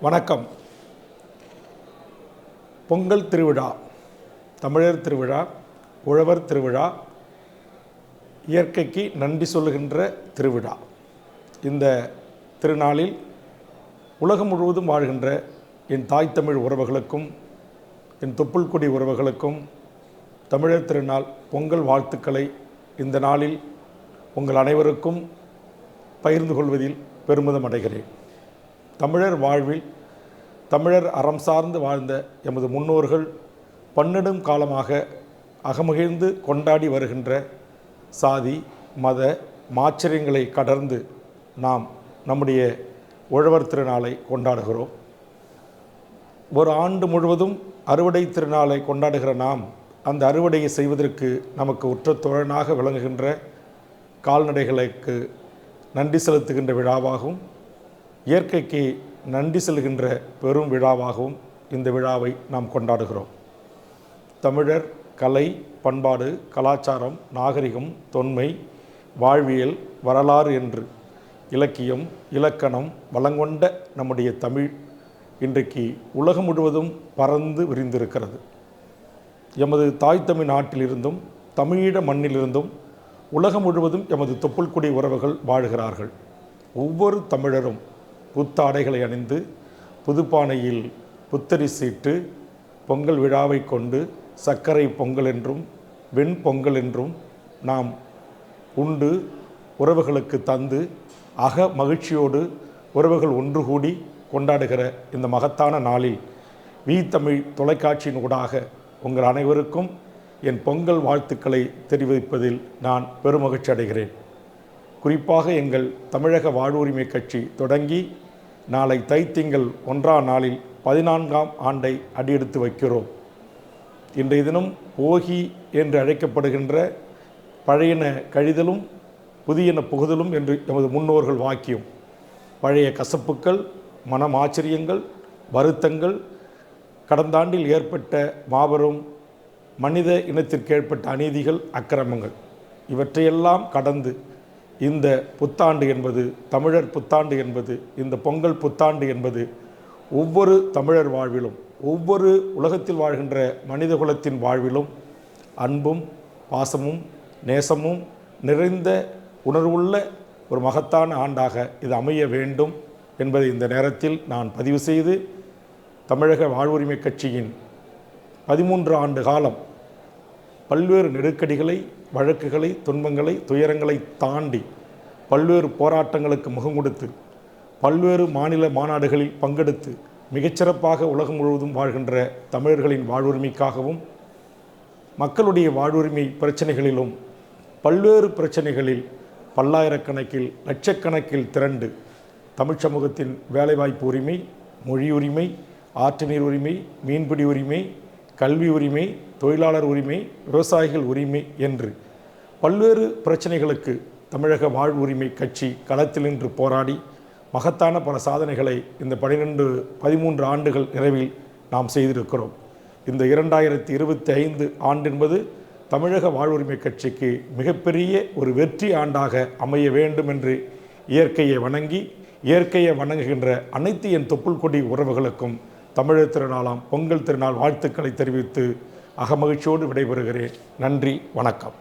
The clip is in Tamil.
வணக்கம். பொங்கல் திருவிழா, தமிழர் திருவிழா, உழவர் திருவிழா, இயற்கைக்கு நன்றி சொல்லுகின்ற திருவிழா. இந்த திருநாளில் உலகம் முழுவதும் வாழ்கின்ற என் தாய் தமிழ் உறவுகளுக்கும் என் தொப்புள்குடி உறவுகளுக்கும் தமிழர் திருநாள் பொங்கல் வாழ்த்துக்களை இந்த நாளில் உங்கள் அனைவருக்கும் பகிர்ந்து கொள்வதில் பெருமிதம் அடைகிறேன். தமிழர் வாழ்வில் தமிழர் அறம் சார்ந்து வாழ்ந்த எமது முன்னோர்கள் பன்னெடும் காலமாக அகமகிழ்ந்து கொண்டாடி வருகின்ற சாதி மத மாச்சரியங்களை கடந்து நாம் நம்முடைய உழவர் திருநாளை கொண்டாடுகிறோம். ஒரு ஆண்டு முழுவதும் அறுவடை திருநாளை கொண்டாடுகிற நாம் அந்த அறுவடையை செய்வதற்கு நமக்கு உற்ற தோழனாக விளங்குகின்ற கால்நடைகளுக்கு நன்றி செலுத்துகின்ற விழாவாகவும் இயற்கைக்கு நன்றி செல்கின்ற பெரும் விழாவாகவும் இந்த விழாவை நாம் கொண்டாடுகிறோம். தமிழர் கலை, பண்பாடு, கலாச்சாரம், நாகரிகம், தொன்மை, வாழ்வியல், வரலாறு என்று இலக்கியம், இலக்கணம் வளங்கொண்ட நம்முடைய தமிழ் இன்றைக்கு உலகம் முழுவதும் பறந்து விரிந்திருக்கிறது. எமது தாய் தமிழ் நாட்டிலிருந்தும் தமிழீழ மண்ணிலிருந்தும் உலகம் முழுவதும் எமது தொப்புள்குடி உறவுகள் வாழ்கிறார்கள். ஒவ்வொரு தமிழரும் புத்தாடைகளை அணிந்து புதுப்பானையில் புத்தரிசிட்டு பொங்கல் விழாவை கொண்டு சர்க்கரை பொங்கல் என்றும் வெண் பொங்கல் என்றும் நாம் உண்டு உறவுகளுக்கு தந்து அக மகிழ்ச்சியோடு உறவுகள் ஒன்று கூடி கொண்டாடுகிற இந்த மகத்தான நாளில் வி தமிழ் தொலைக்காட்சியின் ஊடாக உங்கள் அனைவருக்கும் என் பொங்கல் வாழ்த்துக்களை தெரிவிப்பதில் நான் பெருமகிழ்ச்சி அடைகிறேன். குறிப்பாக எங்கள் தமிழக வாழ்வுரிமை கட்சி தொடங்கி நாளை தைத்திங்கள் 1ஆம் நாளில் 14ஆம் ஆண்டை அடியெடுத்து வைக்கிறோம். இன்றைய தினம் போகி என்று அழைக்கப்படுகின்ற பழையன கழிதலும் புதியன புகுதலும் என்று எமது முன்னோர்கள் வாக்கியம். பழைய கசப்புக்கள், மனமாச்சரியங்கள், வருத்தங்கள், கடந்த ஆண்டில் ஏற்பட்ட மாபெரும் மனித இனத்திற்கு ஏற்பட்ட அநீதிகள், அக்கிரமங்கள் இவற்றையெல்லாம் கடந்து இந்த புத்தாண்டு என்பது, தமிழர் புத்தாண்டு என்பது, இந்த பொங்கல் புத்தாண்டு என்பது ஒவ்வொரு தமிழர் வாழ்விலும், ஒவ்வொரு உலகத்தில் வாழ்கின்ற மனித குலத்தின் வாழ்விலும் அன்பும் பாசமும் நேசமும் நிறைந்த உணர்வுள்ள ஒரு மகத்தான ஆண்டாக இது அமைய வேண்டும் என்பதை இந்த நேரத்தில் நான் பதிவு செய்து, தமிழக வாழ்வுரிமை கட்சியின் 13 ஆண்டு காலம் பல்வேறு நெருக்கடிகளை, வழக்குகளை, துன்பங்களை, துயரங்களை தாண்டி பல்வேறு போராட்டங்களுக்கு முகம் கொடுத்து பல்வேறு மாநில மாநாடுகளில் பங்கெடுத்து மிகச்சிறப்பாக உலகம் முழுவதும் வாழ்கின்ற தமிழர்களின் வாழ்வுரிமைக்காகவும் மக்களுடைய வாழ்வுரிமை பிரச்சனைகளிலும் பல்வேறு பிரச்சனைகளில் பல்லாயிரக்கணக்கில் லட்சக்கணக்கில் திரண்டு தமிழ் சமூகத்தின் வேலைவாய்ப்பு உரிமை, மொழி உரிமை, ஆற்று நீர் உரிமை, மீன்பிடி உரிமை, கல்வி உரிமை, தொழிலாளர் உரிமை, விவசாயிகள் உரிமை என்று பல்வேறு பிரச்சனைகளுக்கு தமிழக வாழ்வுரிமை கட்சி களத்தில் நின்று போராடி மகத்தான பல சாதனைகளை இந்த 13 ஆண்டுகள் நிறைவில் நாம் செய்திருக்கிறோம். இந்த 2025 ஆண்டு என்பது தமிழக வாழ்வுரிமை கட்சிக்கு மிகப்பெரிய ஒரு வெற்றி ஆண்டாக அமைய வேண்டும் என்று இயற்கையை வணங்கி, இயற்கையை வணங்குகின்ற அனைத்து என் தொப்புள்குடி உறவுகளுக்கும் தமிழர் திருநாளாம் பொங்கல் திருநாள் வாழ்த்துக்களை தெரிவித்து அகமகிழ்ச்சியோடு விடைபெறுகிறேன். நன்றி, வணக்கம்.